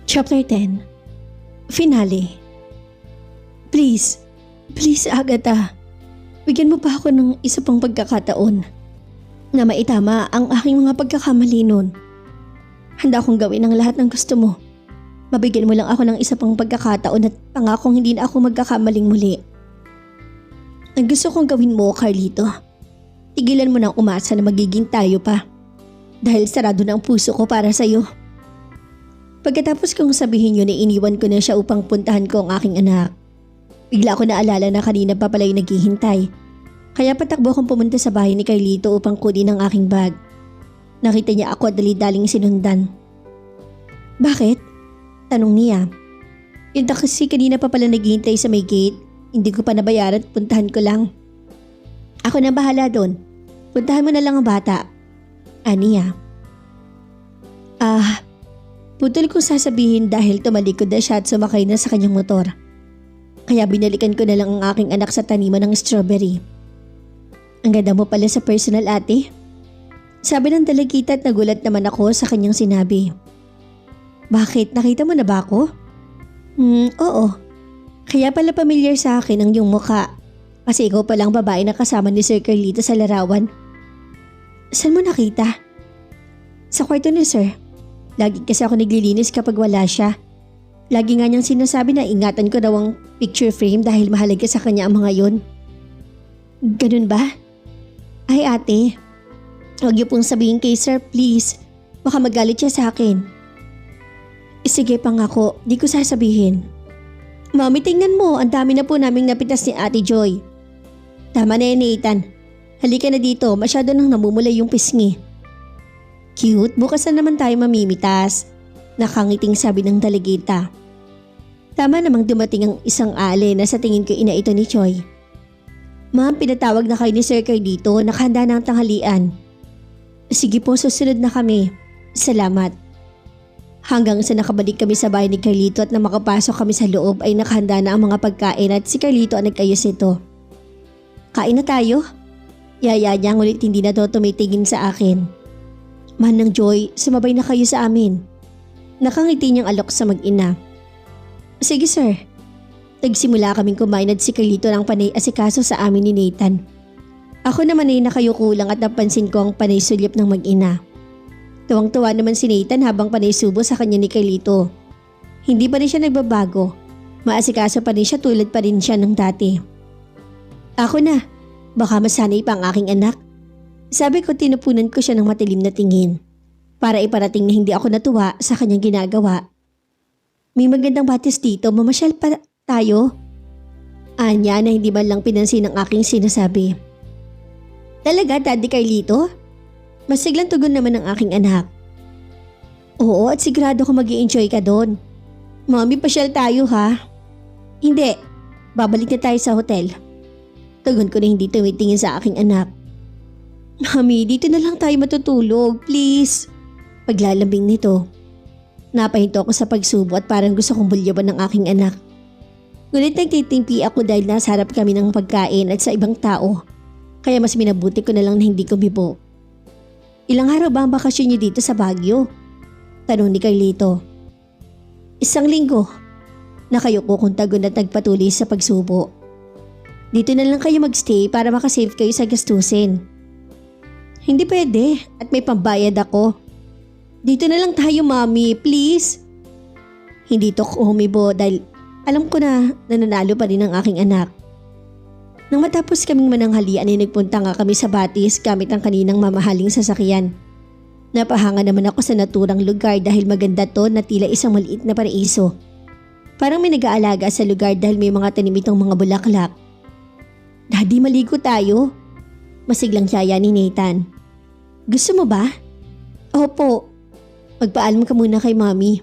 Chapter 10. Finale. Please, Agatha. Bigyan mo pa ako ng isa pang pagkakataon na maitama ang aking mga pagkakamali noon. Handa akong gawin ang lahat ng gusto mo. Mabigyan mo lang ako ng isa pang pagkakataon at pangakong hindi na ako magkakamaling muli. Ang gusto kong gawin mo, Carlito, tigilan mo ng umasa na magiging tayo pa. Dahil sarado na ang puso ko para sa'yo. Pagkatapos kong sabihin yun, iniwan ko na siya upang puntahan ko ang aking anak. Bigla ko naalala na kanina pa pala'y naghihintay. Kaya patakbo akong pumunta sa bahay ni Carlito upang kunin ang aking bag. Nakita niya ako at dali-daling sinundan. Bakit? Tanong niya. Yung taxi kanina pa pala naghihintay sa may gate. Hindi ko pa nabayaran at puntahan ko lang. Ako na bahala doon. Puntahan mo na lang ang bata. Aniya. Putol kong sasabihin dahil tumalikod na siya at sumakay na sa kanyang motor. Kaya binalikan ko na lang ang aking anak sa taniman ng strawberry. Ang ganda mo pala sa personal, ate. Sabi ng dalagita at nagulat naman ako sa kanyang sinabi. Bakit? Nakita mo na ba ako? Oo. Kaya pala familiar sa akin ang iyong mukha. Kasi ikaw palang babae na kasama ni Sir Carlito sa larawan. Saan mo nakita? Sa kwarto ni Sir. Lagi kasi ako naglilinis kapag wala siya. Lagi nga niyang sinasabi na ingatan ko daw ang picture frame dahil mahalaga sa kanya ang mga yon. Ganun ba? Ay ate, huwag niyo pong sabihin kay Sir, please. Baka magalit siya sa akin. Sige pangako, di ko sasabihin. Mami, tingnan mo, ang dami na po naming napitas ni Ate Joy. Tama na yan, Nathan. Halika na dito, masyado nang namumula yung pisngi. Cute, bukas na naman tayo mamimitas. Nakangiting sabi ng dalagita. Tama namang dumating ang isang ale na sa tingin ko ina ito ni Choi. Ma'am, pinatawag na kayo ni Sir Carlito, nakahanda na ang tanghalian. Sige po, susunod na kami. Salamat. Hanggang sa nakabalik kami sa bahay ni Carlito at na makapasok kami sa loob ay nakahanda na ang mga pagkain at si Carlito ang nag-ayos ito. Kain na tayo? Yaya niya ngulit hindi na to tumitingin sa akin. Manang Joy, sumabay na kayo sa amin. Nakangiti niyang alok sa mag-ina. Sige sir. Nagsimula kaming kumain at si Carlito ng panay asikaso sa amin ni Nathan. Ako naman ay nakayuko lang at napansin ko ang panay sulyap ng mag-ina. Tuwang-tuwa naman si Nathan habang panay subo sa kanya ni Carlito. Hindi pa rin siya nagbabago. Maasikaso pa rin siya tulad pa rin siya ng dati. Ako na, baka masanay pa ang aking anak. Sabi ko tinupunan ko siya ng matilim na tingin. Para iparating na hindi ako natuwa sa kanyang ginagawa. May magandang batis dito, mamasyal pa tayo. Anya na hindi man lang pinansin ang aking sinasabi. Talaga, Daddy Carlito? Masiglang tugon naman ng aking anak. Oo, at sigurado ko mag-i-enjoy ka doon. Mami, pasyal tayo ha? Hindi, babalik na tayo sa hotel. Tugon ko na hindi tumitingin sa aking anak. Mami, dito na lang tayo matutulog, please. Paglalambing nito. Napahinto ako sa pagsubo at parang gusto kong bulyawan ng aking anak. Ngunit nagtitimpi ako dahil nasa harap kami ng pagkain at sa ibang tao. Kaya mas minabuti ko na lang na hindi kumibo. Ilang araw ba ang bakasyon niyo dito sa Baguio? Tanong ni Carlito. 1 linggo. Nakayuko kong tagon at nagpatuloy sa pagsubo. Dito na lang kayo magstay para makasave kayo sa gastusin. Hindi pwede at may pambayad ako. Dito na lang tayo, Mami, please. Hindi to ko humibo dahil alam ko na nananalo pa rin ang aking anak. Nang matapos kaming mananghalian ay nagpunta nga kami sa Batis gamit ang kaninang mamahaling sasakyan. Napahanga naman ako sa naturang lugar dahil maganda to na tila isang maliit na paraiso. Parang may nag-aalaga sa lugar dahil may mga tanim itong mga bulaklak. Daddy, maligo tayo? Masiglang yaya ni Nathan. Gusto mo ba? Opo. Magpaalam ka muna kay Mami.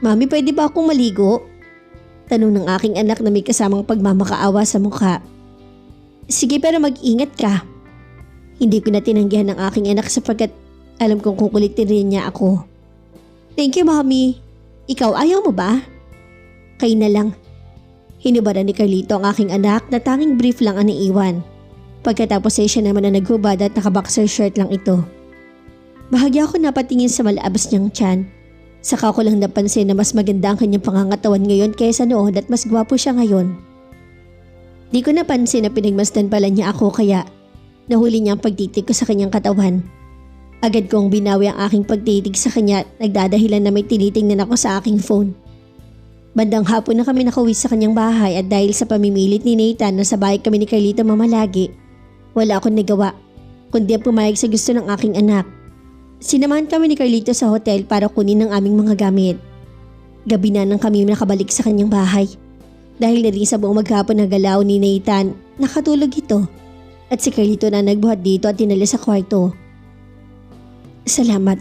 Mami, pwede ba akong maligo? Tanong ng aking anak na may kasamang pagmamakaawa sa mukha. Sige, pero mag-ingat ka. Hindi ko na tinanggihan ng aking anak sapagkat alam kong kukulitin rin niya ako. Thank you, Mommy. Ikaw, ayaw mo ba? Kayo na lang. Hinubara ni Carlito ang aking anak na tanging brief lang ang naiwan. Pagkatapos ay siya naman na naghubad at naka-boxer shirt lang ito. Bahagya ako napatingin sa malabas niyang tiyan. Saka ko lang napansin na mas maganda ang kanyang pangangatawan ngayon kaysa noon at mas gwapo siya ngayon. Di ko napansin na pinagmasdan pala niya ako kaya nahuli niya ang pagtitig ko sa kanyang katawan. Agad kong binawi ang aking pagtitig sa kanya at nagdadahilan na may tinitingnan ako sa aking phone. Bandang hapon na kami nakauwi sa kanyang bahay at dahil sa pamimilit ni Nathan na sa bahay kami ni Carlito mamalagi, wala akong nagawa kundi ang pumayag sa gusto ng aking anak. Sinamahan kami ni Carlito sa hotel para kunin ang aming mga gamit. Gabi na nang kami nakabalik sa kanyang bahay. Dahil na rin sa buong maghapon na galaw ni Nathan, nakatulog ito. At si Carlito na nagbuhat dito at dinala sa kwarto. Salamat.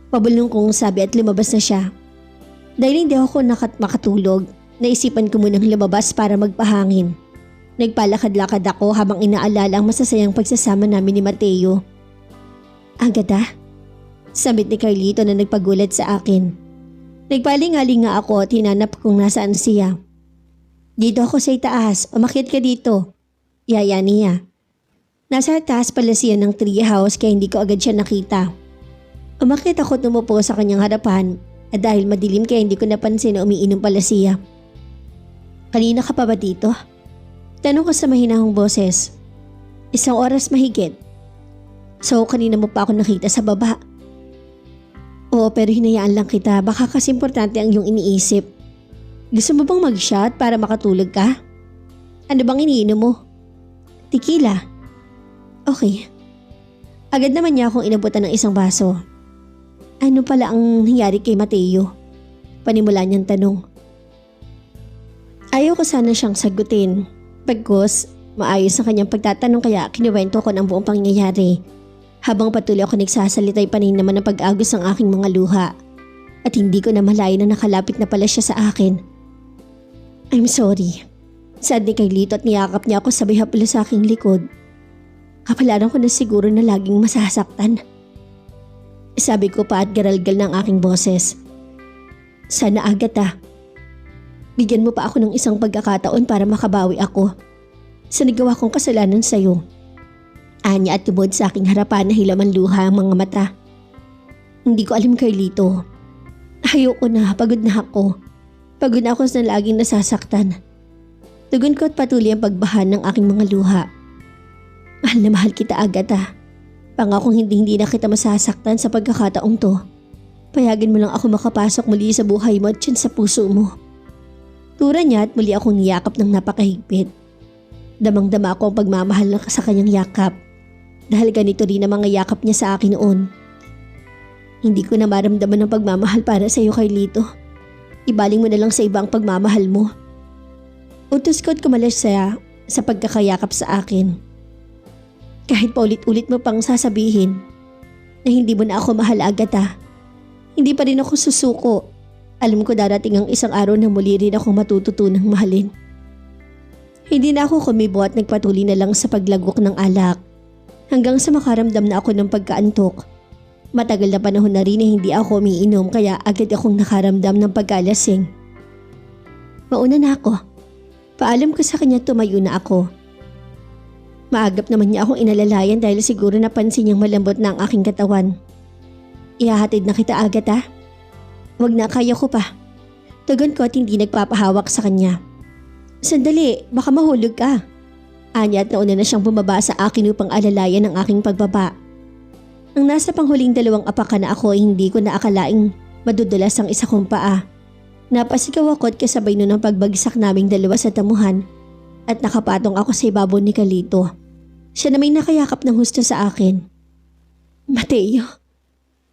Pabulong kong sabi at lumabas na siya. Dahil hindi ako makatulog, naisipan ko munang lumabas para magpahangin. Nagpalakad-lakad ako habang inaalala ang masasayang pagsasama namin ni Mateo. Agad Sabit ni Carlito na nagpagulat sa akin. Nagpalingaling nga ako at hinanap kung nasaan siya. Dito ako sa itaas, umakyat ka dito. Yaya niya. Nasa taas pala siya ng tree house kaya hindi ko agad siya nakita. Umakyat ako at umupo sa kanyang harapan at dahil madilim kaya hindi ko napansin na umiinom pala siya. Kanina ka pa ba dito? Tanong ko sa mahinahong boses. 1 oras mahigit. So kanina mo pa ako nakita sa baba. Oo pero hinayaan lang kita, baka kasi importante ang iyong iniisip. Gusto mo bang mag-shot para makatulog ka? Ano bang iniinom mo? Tequila. Okay. Agad naman niya akong inabutan ng isang baso. Ano pala ang nangyari kay Mateo? Panimula niyang tanong. Ayaw ko sana siyang sagutin. Pagkos, maayos ang kanyang pagtatanong kaya kinuwento ko ng buong pangyayari. Habang patuloy ako nagsasalita ay panay naman ang pag-agos ng aking mga luha. At hindi ko na malaya na nakalapit na pala siya sa akin. I'm sorry. Sad ni Carlito at niyakap niya ako sabay hapla sa aking likod. Kapalaran ko na siguro na laging masasaktan. Sabi ko pa at garalgal ng aking boses. Sana agad Bigyan mo pa ako ng isang pagkakataon para makabawi ako sa nagawa kong kasalanan sa'yo. Anya at tubod sa aking harapan na hilaman luha ang mga mata. Hindi ko alam Carlito. Ayoko na, pagod na ako. Pagod na ako sa laging nasasaktan. Tugon ko at patuloy ang pagbahan ng aking mga luha. Mahal na mahal kita agad Pangakong hindi na kita masasaktan sa pagkakataong to. Payagan mo lang ako makapasok muli sa buhay mo at dyan sa puso mo. Tura niya at muli akong niyakap ng napakahigpit. Damang-dama ako ang pagmamahal sa kanyang yakap. Dahil ganito rin ang mga yakap niya sa akin noon. Hindi ko na maramdaman ng pagmamahal para sa iyo, Carlito. Ibaling mo na lang sa iba ang pagmamahal mo. Utos ko at kumalas siya sa pagkakayakap sa akin. Kahit paulit-ulit mo pang sasabihin na hindi mo na ako mahal agad hindi pa rin ako susuko. Alam ko darating ang isang araw na muli rin akong matututunang mahalin. Hindi na ako kumibo at nagpatuloy na lang sa paglagok ng alak. Hanggang sa makaramdam na ako ng pagkaantok. Matagal na panahon na rin na hindi ako umiinom kaya agad akong nakaramdam ng pagkalasing. Mauna na ako. Paalam ko sa kanya tumayo na ako. Maagap naman niya akong inalalayan dahil siguro napansin niyang malambot na ang aking katawan. Ihahatid na kita agad Wag na, kaya ko pa. Tugon ko at hindi nagpapahawak sa kanya. Sandali, baka mahulog ka. Anya at nauna na siyang bumaba sa akin upang alalayan ang aking pagbaba. Ang nasa panghuling 2 apakan na ako ay hindi ko naakalaing madudulas ang isa kong paa. Napasigaw ako at kasabay nun ang pagbagsak naming 2 sa damuhan at nakapatong ako sa ibabaw ni Carlito. Siya na may nakayakap ng husto sa akin. Mateo.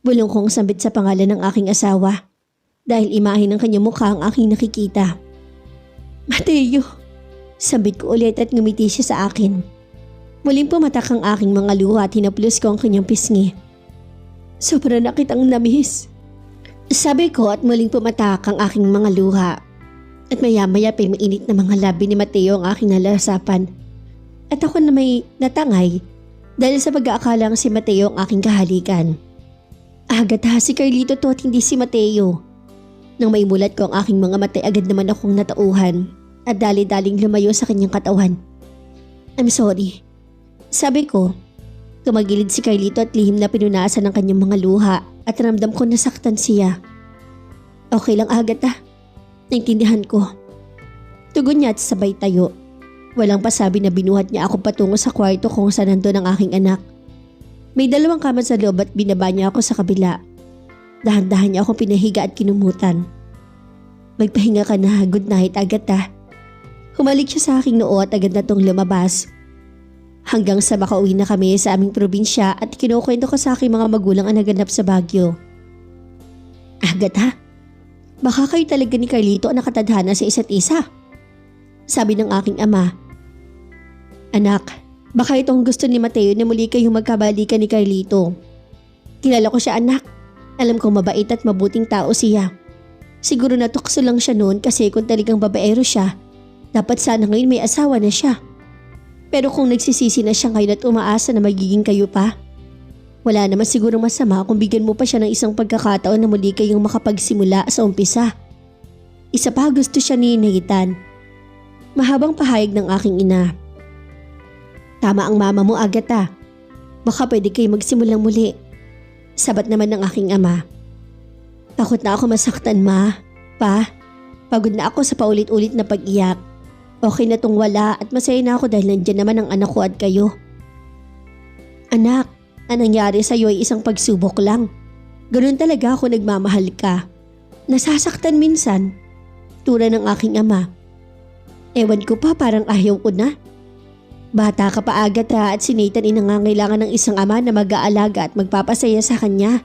Bulong kong sambit sa pangalan ng aking asawa dahil imahe ng kanyang mukha ang aking nakikita. Mateo. Sambit ko ulit at ngumiti siya sa akin. Muling pumatak ang aking mga luha at hinaplos ko ang kanyang pisngi. Sobra na kitang namiss. Sabi ko at muling pumatak ang aking mga luha. At maya-maya pa mainit na mga labi ni Mateo ang aking nalasapan. At ako na may natangay dahil sa pag-aakalang si Mateo ang aking kahalikan. Agad si Carlito to at hindi si Mateo. Nang maimulat ko ang aking mga mata agad naman akong natauhan at dali-daling lumayo sa kanyang katawan. I'm sorry. Sabi ko, tumagilid si Carlito at lihim na pinunasan ng kanyang mga luha at ramdam ko nasaktan siya. Okay lang Agatha. Naintindihan ko. Tugon niya at sabay tayo. Walang pasabi na binuhat niya ako patungo sa kwarto kung saan nandun ang aking anak. May 2 kama sa loob at binaba niya ako sa kabila. Dahan-dahan niya akong pinahiga at kinumutan. Magpahinga ka na, good night Agatha. Humalik siya sa aking noo at agad na tong lumabas. Hanggang sa makauwi na kami sa aming probinsya at kinukwento ko sa aking mga magulang ang naganap sa Baguio. Agatha, baka kayo talaga ni Carlito ang nakatadhana sa isa't isa. Sabi ng aking ama. Anak, baka itong gusto ni Mateo na muli kayong magkabalikan ni Carlito. Kilala ko siya anak. Alam kong mabait at mabuting tao siya. Siguro natukso lang siya noon kasi kung talagang babaero siya, dapat sana ngayon may asawa na siya. Pero kung nagsisisi na siya ngayon at umaasa na magiging kayo pa, wala naman siguro masama kung bigyan mo pa siya ng isang pagkakataon na muli kayong makapagsimula sa umpisa. Isa pa gusto siya ni Nathan. Mahabang pahayag ng aking ina. Tama ang mama mo Agatha. Baka pwede kayo magsimulang muli. Sabat naman ng aking ama. Takot na ako masaktan ma. Pa, pagod na ako sa paulit-ulit na pag-iyak. Okay na tong wala at masaya na ako dahil nandyan naman ang anak ko at kayo. Anak, ang nangyari sa'yo ay isang pagsubok lang. Ganun talaga ako nagmamahal ka. Nasasaktan minsan. Tura ng aking ama. Ewan ko pa parang ayaw ko na. Bata ka pa Agatha at si Nathan ay nangangailangan ng isang ama na mag-aalaga at magpapasaya sa kanya.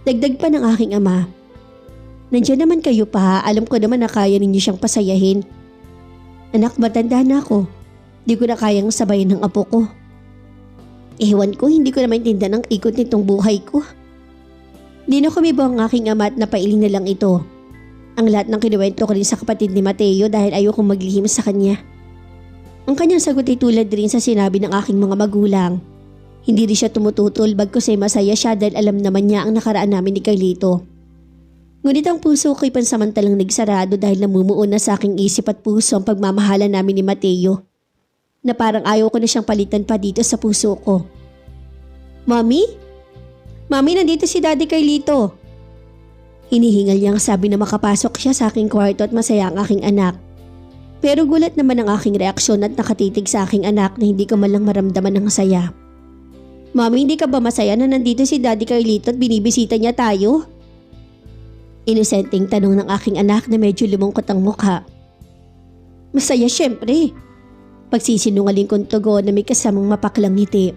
Dagdag pa ng aking ama. Nandiyan naman kayo pa, alam ko naman na kaya ninyo siyang pasayahin. Anak, matanda na ako. Di ko na kayang sabayan ng apo ko. Ewan ko, hindi ko na maintindihan ang ikot nitong buhay ko. Di na kumibo ang aking ama at napailing na lang ito. Ang lahat ng kinuwento ko rin sa kapatid ni Mateo dahil ayokong maglihim sa kanya. Ang kanyang sagot ay tulad rin sa sinabi ng aking mga magulang. Hindi rin siya tumututol bagkus ay masaya siya dahil alam naman niya ang nakaraan namin ni Carlito. Ngunit ang puso ko'y pansamantalang nagsarado dahil namumuo na sa aking isip at puso ang pagmamahalan namin ni Mateo. Na parang ayaw ko na siyang palitan pa dito sa puso ko. Mami? Mami, nandito si Daddy Carlito. Hinihingal niyang sabi na makapasok siya sa aking kwarto at masaya ang aking anak. Pero gulat naman ang aking reaksyon at nakatitig sa aking anak na hindi ko malang maramdaman ng saya. Mami, hindi ka ba masaya na nandito si Daddy Carlito at binibisita niya tayo? Inosenteng tanong ng aking anak na medyo lumungkot ang mukha. Masaya syempre. Pagsisinungaling kong tugon na may kasamang mapaklang ngiti.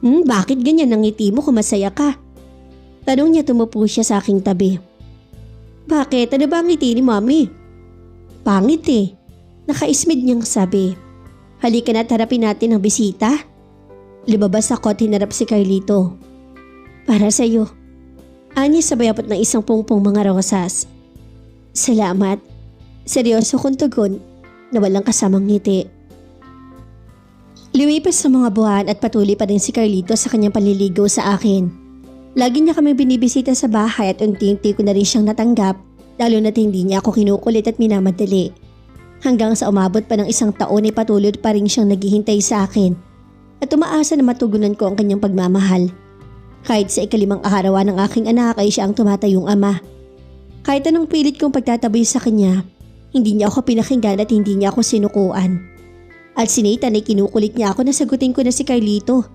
Bakit ganyan ang ngiti mo kung masaya ka? Tanong niya tumupo siya sa aking tabi. Bakit? Ano ba ang ngiti ni Mami? Pangit eh. Nakaismid niyang sabi. Halika na at harapin natin ang bisita. Lumabas ako at hinarap si Carlito. Para sa'yo. Ani sabay abot ng isang pungpong mga rosas. Salamat. Seryoso kong tugon na walang kasamang ngiti. Lumipas sa mga buwan at patuloy pa rin si Carlito sa kanyang panliligaw sa akin. Lagi niya kaming binibisita sa bahay at unti-unti ko na rin siyang natanggap. Lalo na't hindi niya ako kinukulit at minamadali. Hanggang sa umabot pa ng 1 taon ay patuloy pa rin siyang naghihintay sa akin at umaasa na matugunan ko ang kanyang pagmamahal. Kahit sa 5 arawan ng aking anak ay siya ang tumatayong ama. Kahit anong pilit kong pagtataboy sa kanya, hindi niya ako pinakinggan at hindi niya ako sinukuan. At si Nathan ay kinukulit niya ako na sagutin ko na si Carlito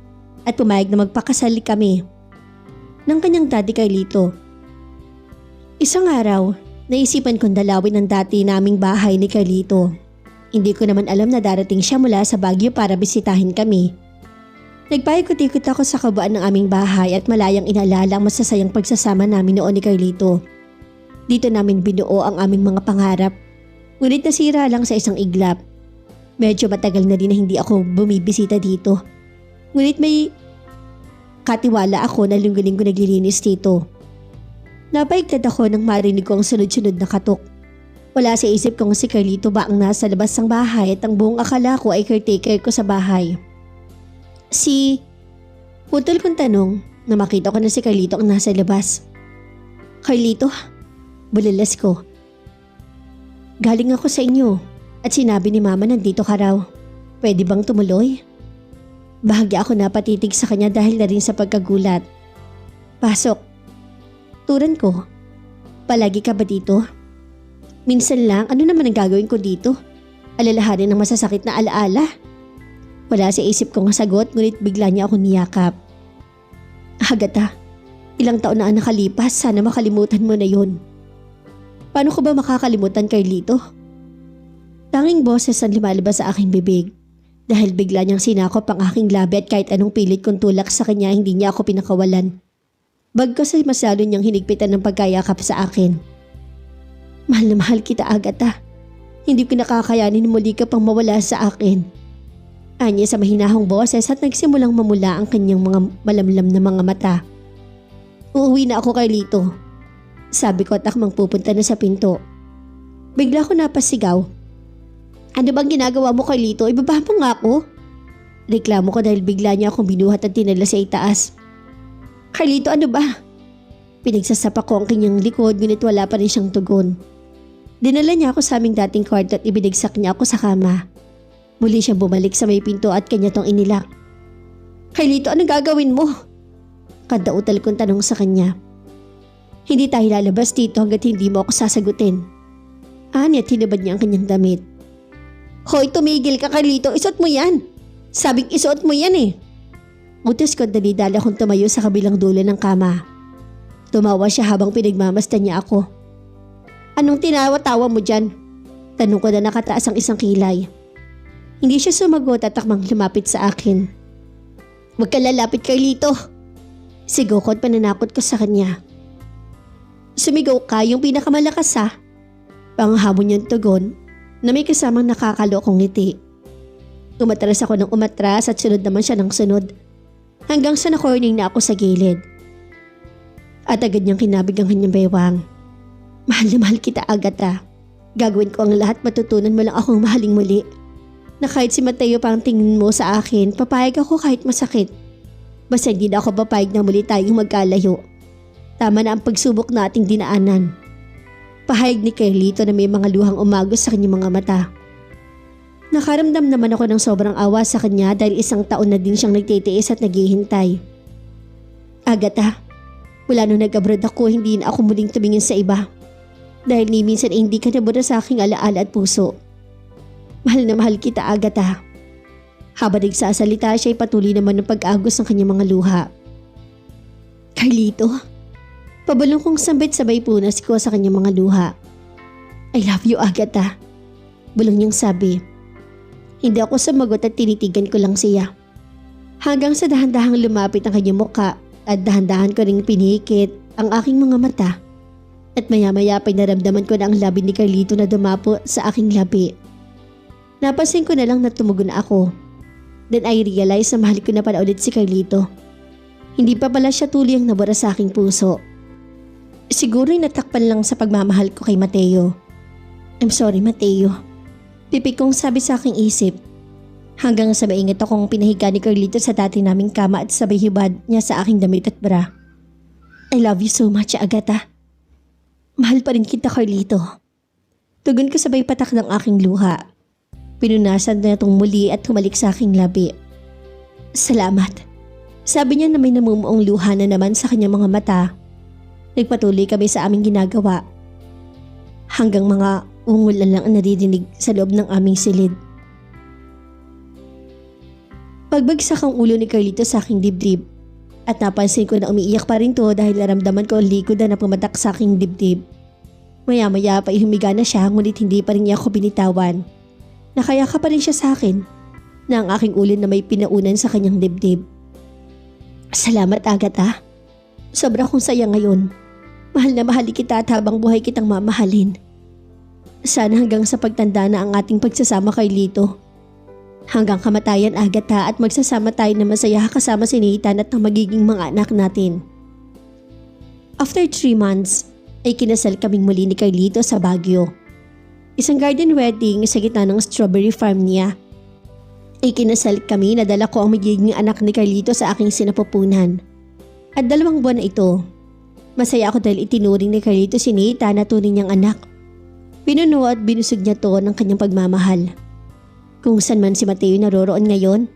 at pumayag na magpakasal kami ng kanyang daddy Carlito. Isang araw, naisipan kong dalawin ang dati naming bahay ni Carlito. Hindi ko naman alam na darating siya mula sa Baguio para bisitahin kami. Nagpaikot-ikot ako sa kabuuan ng aming bahay at malayang inalala ang masasayang pagsasama namin noon ni Carlito. Dito namin binuo ang aming mga pangarap. Ngunit nasira lang sa isang iglap. Medyo matagal na din na hindi ako bumibisita dito. Ngunit may katiwala ako na linggo-linggo naglilinis dito. Napaigtad ako nang marinig ko ang sunod-sunod na katok. Wala sa isip kong si Carlito ba ang nasa labas ng bahay at ang buong akala ko ay caretaker ko sa bahay. Putol kong tanong na makita ko na si Carlito ang nasa labas. Carlito, bulalas ko. Galing ako sa inyo at sinabi ni Mama nandito ka raw. Pwede bang tumuloy? Bahagya ako napatitig sa kanya dahil na rin sa pagkagulat. Pasok. Turan ko. Palagi ka ba dito? Minsan lang, ano naman ang gagawin ko dito? Alalahanin ng masasakit na alaala. Wala sa isip kong sagot ngunit bigla niya ako niyakap. Agatha, ilang taon na ang nakalipas, sana makalimutan mo na yun. Paano ko ba makakalimutan, Carlito? Tanging boses ang lumalabas sa aking bibig dahil bigla niyang sinakop ang aking labi at kahit anong pilit kong tulak sa kanya hindi niya ako pinakawalan. Bagkus ay mas lalo niyang hinigpitan ng pagkayakap sa akin. Mahal na mahal kita, Agatha. Hindi ko nakakayanin muli ka pang mawala sa akin. Anya sa mahinahong boses at nagsimulang mamula ang kanyang mga malamlam na mga mata. Uuwi na ako, Carlito. Sabi ko at akmang pupunta na sa pinto. Bigla ko napasigaw. Ano bang ginagawa mo, Carlito? Ibaba mo nga ako. Reklamo ko dahil bigla niya akong binuhat at tinala sa itaas. Carlito, ano ba? Pinagsasapa ko ang kanyang likod ngunit wala pa rin siyang tugon. Dinala niya ako sa aming dating kwarto at ibinigsak niya ako sa kama. Muli siyang bumalik sa may pinto at kanya tong inilak. Carlito, anong gagawin mo? Kadautal kong tanong sa kanya. Hindi tayo lalabas dito hanggat hindi mo ako sasagutin. Ani at hinabad niya ang kanyang damit. Hoy, tumigil ka, Carlito. Isuot mo yan. Sabing isuot mo yan eh. Utos ko dali-dali akong tumayo sa kabilang dulo ng kama. Tumawa siya habang pinagmamasdan niya ako. Anong tinawa-tawa mo dyan? Tanong ko na nakataas ang isang kilay. Hindi siya sumagot at takmang lumapit sa akin. Huwag ka lalapit, Carlito. Sigaw ko at pananakot ko sa kanya. Sumigaw ka, yung pinakamalakas ha. Panghamon niyang tugon na may kasamang nakakalokong ngiti. Umatras ako ng umatras at sunod naman siya ng sunod. Hanggang sa nakorning na ako sa gilid. At agad niyang kinabig ang kanyang bewang. Mahal na mahal kita, Agatha. Gagawin ko ang lahat, matutunan mo lang akong mahaling muli. Na kahit si Mateo pa ang tingin mo sa akin, papayag ako kahit masakit. Basta hindi na ako papayag na muli tayong magkalayo. Tama na ang pagsubok nating dinaanan. Pahayag ni Carlito na may mga luhang umagos sa kanyang mga mata. Nakaramdam naman ako ng sobrang awa sa kanya dahil isang taon na din siyang nagtitiis at naghihintay. Agatha, mula nung nag-abroad ako, hindi na ako muling tumingin sa iba. Dahil ni minsan ay hindi ka nabura sa aking alaala at puso. Mahal na mahal kita, Agatha. Habang nagsasalita siya ay patuloy naman ng pag-agos ng kanyang mga luha. Carlito, pabalong kong sambit-sabay punas ko sa kanyang mga luha. I love you, Agatha. Bulong niyang sabi. Hindi ako sumagot at tinitigan ko lang siya. Hanggang sa dahan-dahang lumapit ang kanyang muka at dahan-dahan ko ring pinikit ang aking mga mata. At maya-maya pa'y naramdaman ko na ang labi ni Carlito na dumapo sa aking labi. Napansin ko na lang na tumugon ako. Then I realized na mahal ko na pala ulit si Carlito. Hindi pa pala siya tuloy ang nabura sa aking puso. Siguro'y natakpan lang sa pagmamahal ko kay Mateo. I'm sorry, Mateo. Pipik kong sabi sa aking isip. Hanggang sa maingat akong pinahiga ni Carlito sa dati naming kama at sabay hibad niya sa aking damit at bra. I love you so much, Agatha. Mahal pa rin kita, Carlito. Tugon ko sabay patak ng aking luha. Pinunasan na itong muli at humalik sa aking labi. Salamat. Sabi niya na may namumuong luha na naman sa kanyang mga mata. Nagpatuloy kami sa aming ginagawa. Hanggang mga ungol lang ang naririnig sa loob ng aming silid. Pagbagsak ang ulo ni Carlito sa aking dibdib at napansin ko na umiiyak pa rin to dahil naramdaman ko ang likod na pumatak sa aking dibdib. Maya-maya pa humiga na siya ngunit hindi pa rin niya ako binitawan. Nakayaka pa rin siya sa akin na ang aking ulo na may pinaunan sa kanyang dibdib. Salamat, Agatha. Sobra kong saya ngayon. Mahal na mahal kita at habang buhay kitang mamahalin. Sana hanggang sa pagtanda na ang ating pagsasama, Carlito. Hanggang kamatayan, Agatha, at magsasama tayo na masaya kasama si Nathan at ang magiging mga anak natin. After 3 months, ay kinasal kaming muli ni Carlito sa Baguio. Isang garden wedding sa gitna ng strawberry farm niya. Ay kinasal kami na dala ko ang magiging anak ni Carlito sa aking sinapupunan. At 2 buwan na ito, masaya ako dahil itinuring ni Carlito si Nathan na tunay niyang anak. Pinuno at binusog niya to ng kanyang pagmamahal. Kung saan man si Mateo naroroon ngayon,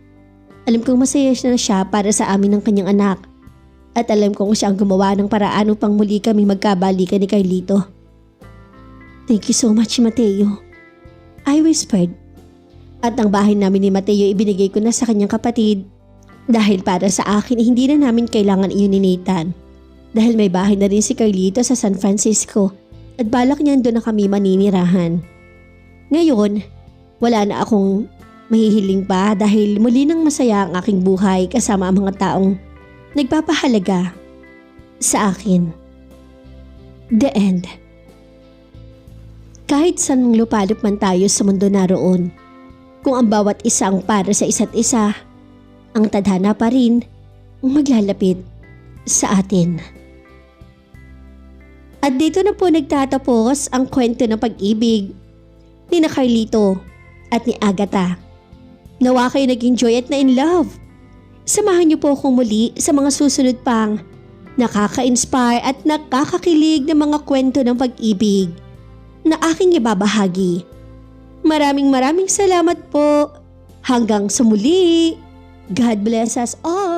alam kong masaya na siya para sa amin ng kanyang anak. At alam kong siya ang gumawa ng paraan upang muli kami magkabalikan ni Carlito. Thank you so much, Mateo. I whispered. At ang bahay namin ni Mateo ibinigay ko na sa kanyang kapatid. Dahil para sa akin hindi na namin kailangan iyon ni Nathan. Dahil may bahay na rin si Carlito sa San Francisco at balak niyan doon na kami maninirahan. Ngayon, wala na akong mahihiling pa dahil muli nang masaya ang aking buhay kasama ang mga taong nagpapahalaga sa akin. The end. Kahit saan mang lupalop man tayo sa mundo naroon, kung ang bawat isa ang para sa isa't isa, ang tadhana pa rin ang maglalapit sa atin. At dito na po nagtatapos ang kwento ng pag-ibig ni na Carlito at ni Agatha. Nawa kayo nag-enjoy at na in love. Samahan niyo po akong muli sa mga susunod pang nakaka-inspire at nakakakilig na mga kwento ng pag-ibig na aking ibabahagi. Maraming salamat po. Hanggang sa muli. God bless us all.